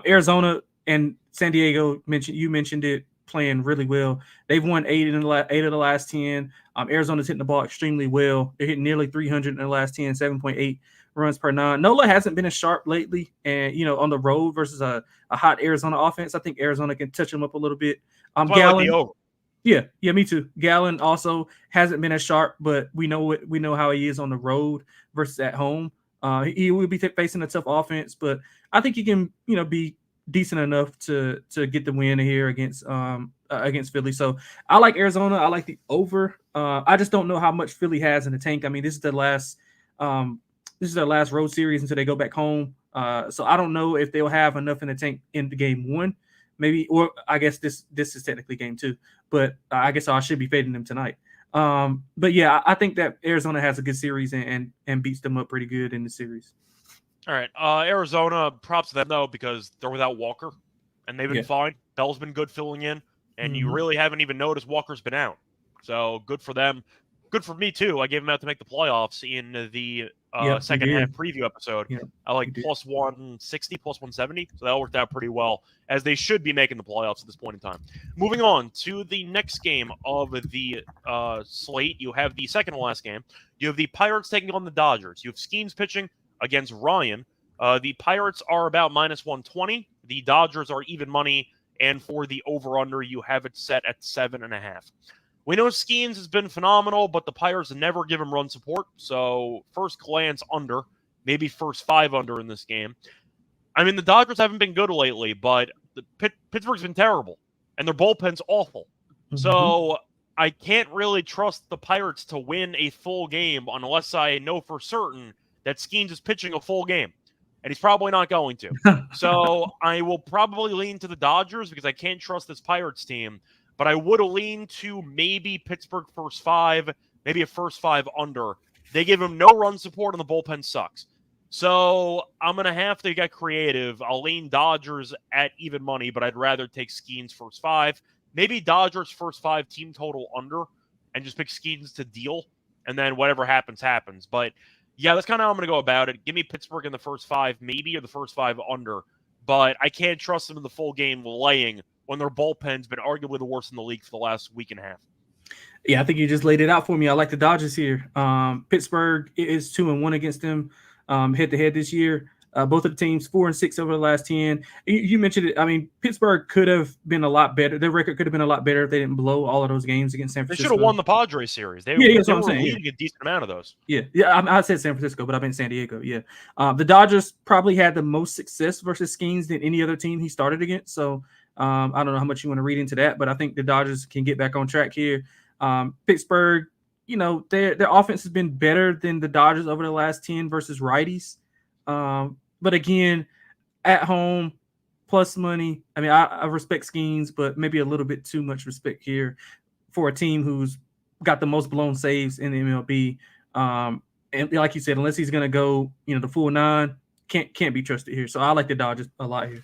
Arizona and San Diego, you mentioned it, playing really well. They've won 8 of the last 10. Arizona's hitting the ball extremely well. They're hitting nearly 300 in the last 10, 7.8 runs per 9. Nola hasn't been as sharp lately, and on the road versus a hot Arizona offense, I think Arizona can touch them up a little bit. Gallen, yeah, me too. Gallen also hasn't been as sharp, but we know how he is on the road versus at home. He will be facing a tough offense, but I think he can be decent enough to get the win here against Philly. So I like Arizona. I like the over. I just don't know how much Philly has in the tank. I mean, this is their last road series until they go back home. So I don't know if they'll have enough in the tank in the game 1, maybe, or I guess this is technically game 2. But I guess I should be fading them tonight. But yeah, I think that Arizona has a good series and beats them up pretty good in the series. All right, Arizona, props to them, though, because they're without Walker, and they've been fine. Bell's been good filling in, and you really haven't even noticed Walker's been out. So good for them. Good for me, too. I gave him out to make the playoffs in the second half preview episode. Yeah, I like plus 160, plus 170, so that worked out pretty well, as they should be making the playoffs at this point in time. Moving on to the next game of the slate, you have the second to last game. You have the Pirates taking on the Dodgers. You have Skeens pitching against Ryan. The Pirates are about minus 120. The Dodgers are even money. And for the over-under, you have it set at 7.5. We know Skeens has been phenomenal, but the Pirates never give him run support. So first glance under, maybe first 5 under in this game. I mean, the Dodgers haven't been good lately, but Pittsburgh's been terrible. And their bullpen's awful. Mm-hmm. So I can't really trust the Pirates to win a full game unless I know for certain that Skeens is pitching a full game. and he's probably not going to. So I will probably lean to the Dodgers because I can't trust this Pirates team, but I would lean to maybe Pittsburgh first 5, maybe a first 5 under. They give him no run support, and the bullpen sucks. So I'm going to have to get creative. I'll lean Dodgers at even money, but I'd rather take Skeens first 5. Maybe Dodgers first 5 team total under and just pick Skeens to deal, and then whatever happens, happens. But yeah, that's kind of how I'm going to go about it. Give me Pittsburgh in the first 5, maybe, or the first 5 under. But I can't trust them in the full game laying when their bullpen's been arguably the worst in the league for the last week and a half. Yeah, I think you just laid it out for me. I like the Dodgers here. Pittsburgh is 2-1 against them head-to-head this year. Both of the teams 4-6 over the last 10. You mentioned it. I mean, Pittsburgh could have been a lot better. Their record could have been a lot better if they didn't blow all of those games against San Francisco. They should have won the Padres series. They that's what I'm were saying. leading a decent amount of those. Yeah. I said San Francisco, but I meant San Diego. Yeah. The Dodgers probably had the most success versus Skeens than any other team he started against. So I don't know how much you want to read into that, but I think the Dodgers can get back on track here. Pittsburgh, their offense has been better than the Dodgers over the last 10 versus righties. But again, at home, plus money. I mean, I respect Skeens, but maybe a little bit too much respect here for a team who's got the most blown saves in the MLB. And like you said, unless he's going to go, the full 9, can't be trusted here. So I like the Dodgers a lot here.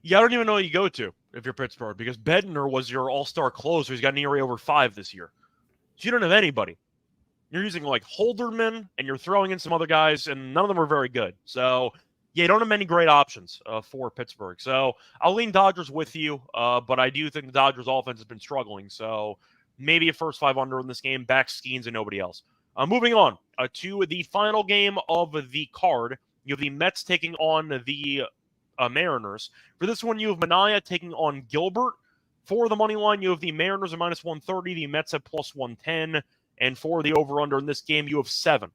Yeah, I don't even know who you go to if you're Pittsburgh, because Bednar was your all-star closer. He's got an ERA over 5 this year. So you don't have anybody. You're using like Holderman, and you're throwing in some other guys, and none of them are very good. So yeah, you don't have many great options for Pittsburgh. So I'll lean Dodgers with you, but I do think the Dodgers offense has been struggling. So maybe a first 5 under in this game, back Skeens and nobody else. Moving on to the final game of the card. You have the Mets taking on the Mariners. For this one, you have Mania taking on Gilbert. For the money line, you have the Mariners at -130, the Mets at +110. And for the over-under in this game, you have 7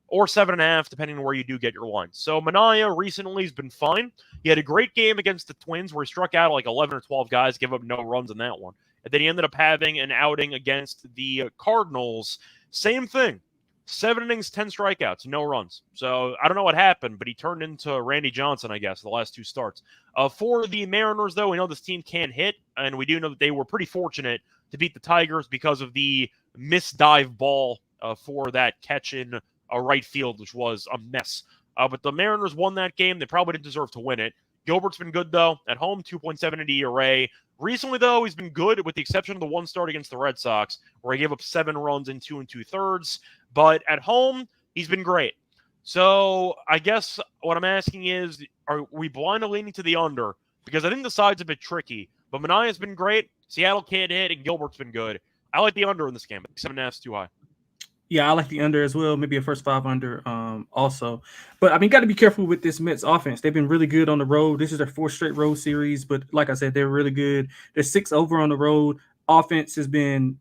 or 7.5, depending on where you do get your line. So Mania recently has been fine. He had a great game against the Twins where he struck out like 11 or 12 guys, gave up no runs in that one. And then he ended up having an outing against the Cardinals. Same thing. 7 innings, 10 strikeouts, no runs. So I don't know what happened, but he turned into Randy Johnson, I guess, the last 2 starts. For the Mariners, though, we know this team can hit, and we do know that they were pretty fortunate to beat the Tigers because of the misdive ball for that catch in right field, which was a mess. But the Mariners won that game. They probably didn't deserve to win it. Gilbert's been good, though. At home, 2.7 ERA. Recently, though, he's been good with the exception of the one start against the Red Sox, where he gave up 7 runs in 2 2/3. But at home, he's been great. So I guess what I'm asking is, are we blindly leaning to the under? Because I think the side's a bit tricky. But Mania's been great. Seattle can't hit, and Gilbert's been good. I like the under in this game. 7.5 is too high. Yeah, I like the under as well. Maybe a first 5 under also. But, I mean, got to be careful with this Mets offense. They've been really good on the road. This is their 4th straight road series. But like I said, they're really good. They're 6 over on the road. Offense has been,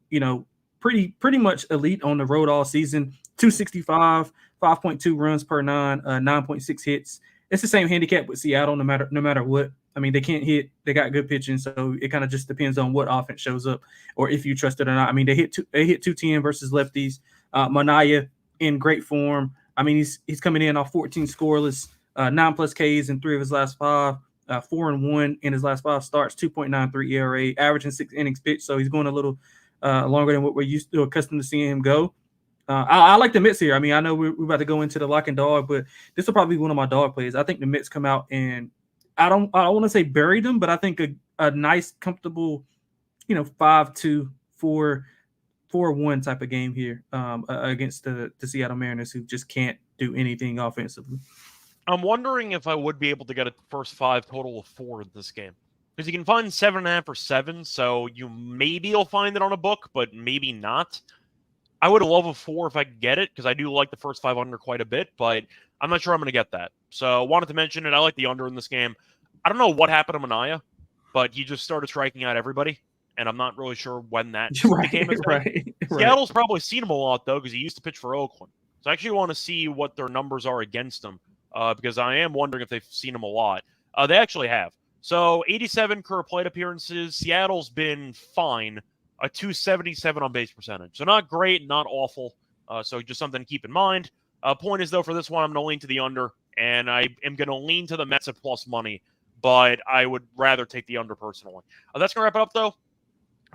pretty much elite on the road all season. 265, 5.2 runs per 9, 9.6 hits. It's the same handicap with Seattle no matter what. I mean, they can't hit. They got good pitching, so it kind of just depends on what offense shows up or if you trust it or not. I mean, they hit 210 versus lefties. Mania in great form. I mean, he's coming in off 14 scoreless, 9+ Ks in 3 of his last 5, 4-1 in his last 5 starts, 2.93 ERA, averaging 6 innings pitched. So he's going a little longer than what we're accustomed to seeing him go. I like the Mets here. I mean, I know we're about to go into the lock and dog, but this will probably be one of my dog plays. I think the Mets come out and I don't want to say bury them, but I think a nice, comfortable, 5-2, 4-1 type of game here against the Seattle Mariners, who just can't do anything offensively. I'm wondering if I would be able to get a first 5 total of 4 in this game. Because you can find 7.5 or 7, so you'll find it on a book, but maybe not. I would love a 4 if I could get it, because I do like the first 5 under quite a bit, but I'm not sure I'm going to get that. So wanted to mention it. I like the under in this game. I don't know what happened to Mania, but he just started striking out everybody, and I'm not really sure when that became a thing. Right. Seattle's probably seen him a lot, though, because he used to pitch for Oakland. So I actually want to see what their numbers are against him, because I am wondering if they've seen him a lot. They actually have. So 87 career plate appearances. Seattle's been fine. A 277 on base percentage. So not great, not awful. So just something to keep in mind. Point is, though, for this one, I'm going to lean to the under and I am going to lean to the Mets at plus money, but I would rather take the under personally. That's going to wrap it up, though,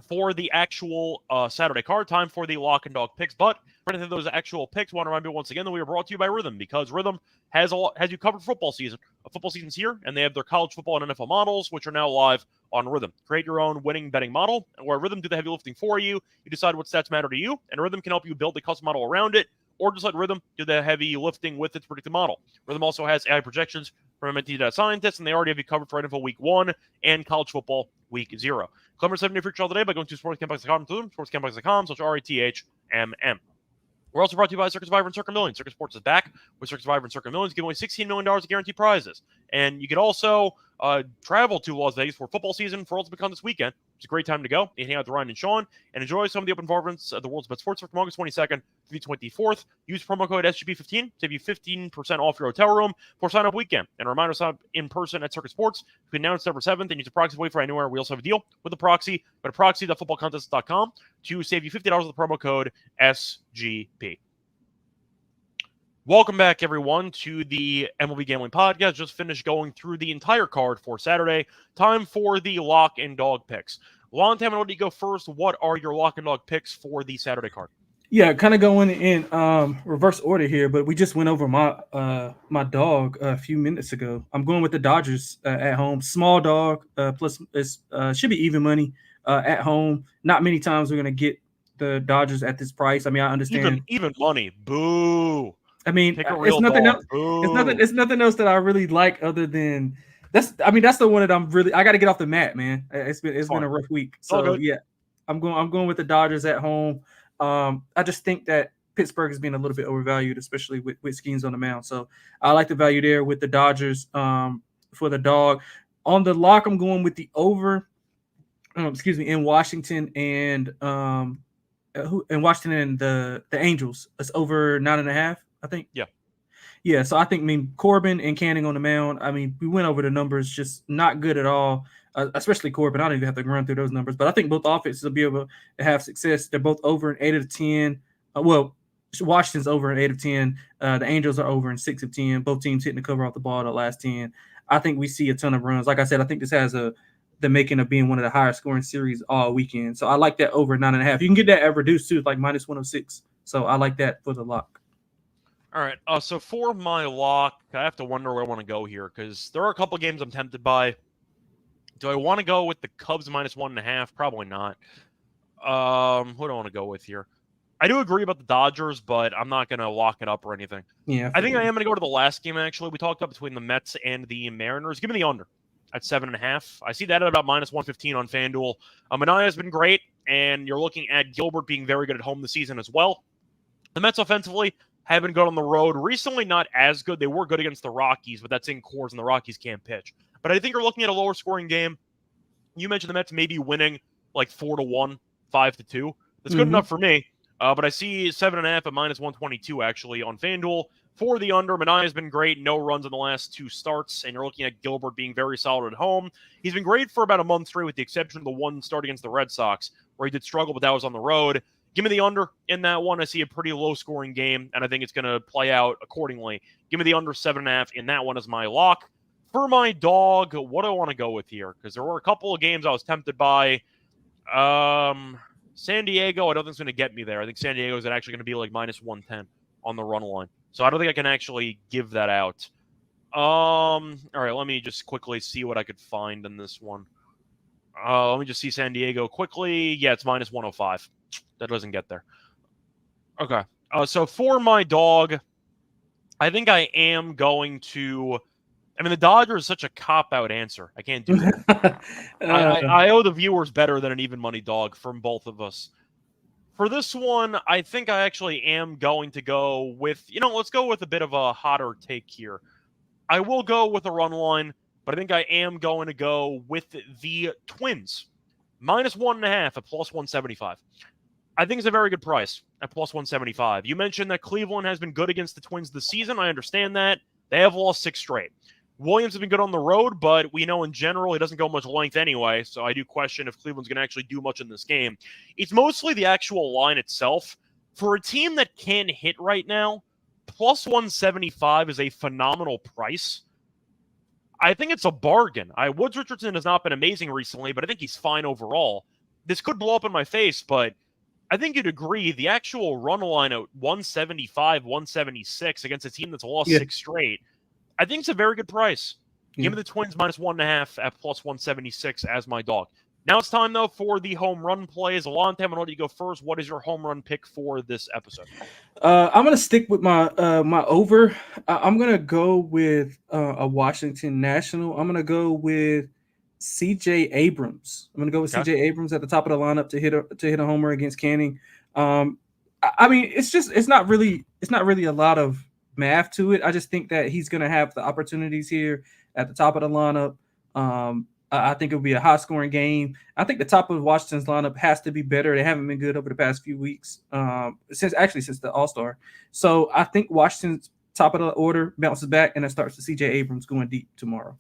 for the actual Saturday card. Time for the lock and dog picks. But for any of those actual picks, I want to remind you once again that we are brought to you by Rhythm, because Rhythm has you covered football season. Football season's here, and they have their college football and NFL models, which are now live on Rhythm. Create your own winning betting model, where Rhythm do the heavy lifting for you. You decide what stats matter to you, and Rhythm can help you build a custom model around it, or just let Rhythm do the heavy lifting with its predicted model. Rhythm also has AI projections from MIT data scientists, and they already have you covered for NFL Week 1 and college football Week 0. Claim 7 for your today by going to sportscampus.com to them, sportscampus.com/RETHMM. We're also brought to you by Circus Survivor and Circa Millions. Circus Sports is back with Circus Survivor and Circa Millions, giving away $16 million of guaranteed prizes. And you could also travel to Las Vegas for football season for Ultimate Con this weekend. It's a great time to go. You hang out with Ryan and Sean and enjoy some of the open environments of the world's best sports from August 22nd to the 24th. Use promo code SGP15 to save you 15% off your hotel room for sign-up weekend. And a reminder, sign up in person at Circus Sports between now and December 7th and use a proxy to wait for anywhere. We also have a deal with the proxy. Go to proxy.footballcontest.com to save you $50 with the promo code SGP. Welcome back, everyone, to the MLB Gambling Podcast. Just finished going through the entire card for Saturday. Time for the lock and dog picks. Lonte, I'm going to let you go first. What are your lock and dog picks for the Saturday card? Yeah, kind of going in reverse order here, but we just went over my dog a few minutes ago. I'm going with the Dodgers at home. Small dog, plus it should be even money at home. Not many times we're going to get the Dodgers at this price. I mean, I understand. Even money. Boo. I mean, it's nothing else. It's nothing else that I really like other than that's the one that I got to get off the mat, man. It's been a rough week. So yeah, I'm going with the Dodgers at home. I just think that Pittsburgh is being a little bit overvalued, especially with Skeens on the mound. So I like the value there with the Dodgers for the dog. On the lock, I'm going with the over. In Washington and the Angels. It's over 9.5. I think. Yeah. So I think, Corbin and Canning on the mound. I mean, we went over the numbers, just not good at all. Especially Corbin. I don't even have to run through those numbers, but I think both offenses will be able to have success. They're both over in 8 of 10. Washington's over in 8 of 10. The Angels are over in 6 of 10. Both teams hitting the cover off the ball the last 10. I think we see a ton of runs. Like I said, I think this has the making of being one of the higher scoring series all weekend. So I like that over 9.5. You can get that at reduced too, like minus 106. So I like that for the lock. All right. So for my lock, I have to wonder where I want to go here because there are a couple of games I'm tempted by. Do I want to go with the Cubs minus 1.5? Probably not. Who do I want to go with here? I do agree about the Dodgers, but I'm not going to lock it up or anything. Yeah, I think I am going to go to the last game, actually. We talked about between the Mets and the Mariners. Give me the under at 7.5. I see that at about minus 115 on FanDuel. Manaea has been great, and you're looking at Gilbert being very good at home this season as well. The Mets offensively have been good on the road. Recently, not as good. They were good against the Rockies, but that's in Coors, and the Rockies can't pitch. But I think you're looking at a lower scoring game. You mentioned the Mets maybe winning like 4-1, 5-2. That's good enough for me. But I see 7.5 at minus 122 actually on FanDuel. For the under, Manaea has been great. No runs in the last 2 starts, and you're looking at Gilbert being very solid at home. He's been great for about a month straight, with the exception of the one start against the Red Sox, where he did struggle, but that was on the road. Give me the under in that one. I see a pretty low-scoring game, and I think it's going to play out accordingly. Give me the under 7.5 in that one as my lock. For my dog, what do I want to go with here? Because there were a couple of games I was tempted by. San Diego, I don't think it's going to get me there. I think San Diego is actually going to be like minus 110 on the run line. So I don't think I can actually give that out. All right, let me just quickly see what I could find in this one. Let me just see San Diego quickly. Yeah, it's minus 105. That doesn't get there. Okay. So for my dog, I think I am going to... I mean, the Dodgers is such a cop-out answer. I can't do that. I owe the viewers better than an even money dog from both of us. For this one, I think I actually am going to go with... let's go with a bit of a hotter take here. I will go with a run line, but I think I am going to go with the Twins. Minus 1.5 at plus 175. I think it's a very good price at plus 175. You mentioned that Cleveland has been good against the Twins this season. I understand that. They have lost 6 straight. Williams has been good on the road, but we know in general he doesn't go much length anyway, so I do question if Cleveland's going to actually do much in this game. It's mostly the actual line itself. For a team that can hit right now, plus 175 is a phenomenal price. I think it's a bargain. Woods Richardson has not been amazing recently, but I think he's fine overall. This could blow up in my face, but I think you'd agree the actual run line at 175, 176 against a team that's lost 6 straight, I think it's a very good price. Give me the Twins minus 1.5 at plus 176 as my dog. Now it's time, though, for the home run plays. Lonte, I'm going to let you go first. What is your home run pick for this episode? I'm going to stick with my my over. I'm going to go with a Washington National. I'm going to go with C.J. Abrams. I'm going to go with C.J. Abrams at the top of the lineup to hit a homer against Canning. I mean, it's not really a lot of math to it. I just think that he's going to have the opportunities here at the top of the lineup. I think it'll be a high-scoring game. I think the top of Washington's lineup has to be better. They haven't been good over the past few weeks, since the All-Star. So I think Washington's top of the order bounces back, and it starts with C.J. Abrams going deep tomorrow.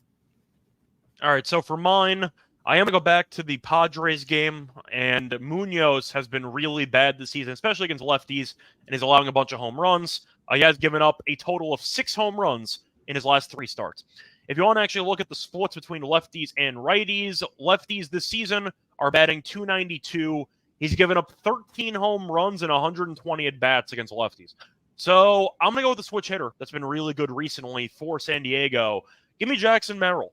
All right, so for mine, I am going to go back to the Padres game, and Munoz has been really bad this season, especially against lefties, and is allowing a bunch of home runs. He has given up a total of 6 home runs in his last 3 starts. If you want to actually look at the splits between lefties and righties, lefties this season are batting .292. He's given up 13 home runs and 120 at-bats against lefties. So I'm going to go with the switch hitter that's been really good recently for San Diego. Give me Jackson Merrill.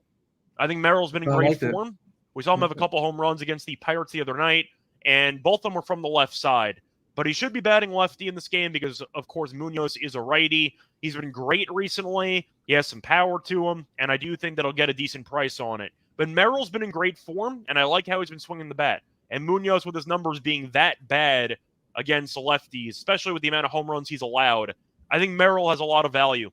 I think Merrill's been in great form. We saw him have a couple home runs against the Pirates the other night, and both of them were from the left side. But he should be batting lefty in this game because, of course, Munoz is a righty. He's been great recently. He has some power to him, and I do think that he'll get a decent price on it. But Merrill's been in great form, and I like how he's been swinging the bat. And Munoz, with his numbers being that bad against the lefties, especially with the amount of home runs he's allowed, I think Merrill has a lot of value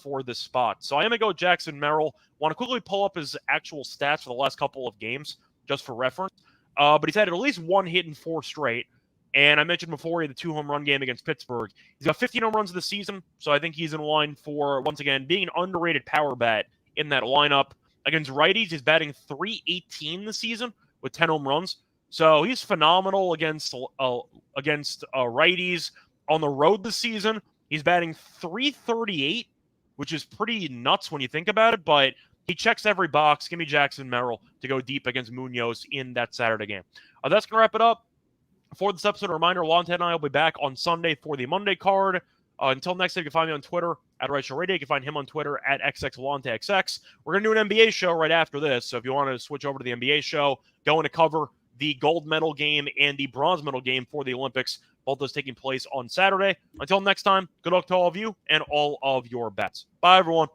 for this spot. So I am going to go with Jackson Merrill. Want to quickly pull up his actual stats for the last couple of games, just for reference. But he's had at least 1 hit in 4 straight. And I mentioned before, he had the 2 home run game against Pittsburgh. He's got 15 home runs this season, so I think he's in line for, once again, being an underrated power bat in that lineup. Against righties, he's batting .318 this season with 10 home runs. So he's phenomenal against righties. On the road this season, he's batting .338, which is pretty nuts when you think about it, but he checks every box. Give me Jackson Merrill to go deep against Munoz in that Saturday game. That's going to wrap it up. For this episode, a reminder, Lonte and I will be back on Sunday for the Monday card. Until next time, you can find me on Twitter at Reichel Radio. You can find him on Twitter at XXLonteXX. We're going to do an NBA show right after this, so if you want to switch over to the NBA show, going to cover the gold medal game and the bronze medal game for the Olympics, both those taking place on Saturday. Until next time, good luck to all of you and all of your bets. Bye, everyone.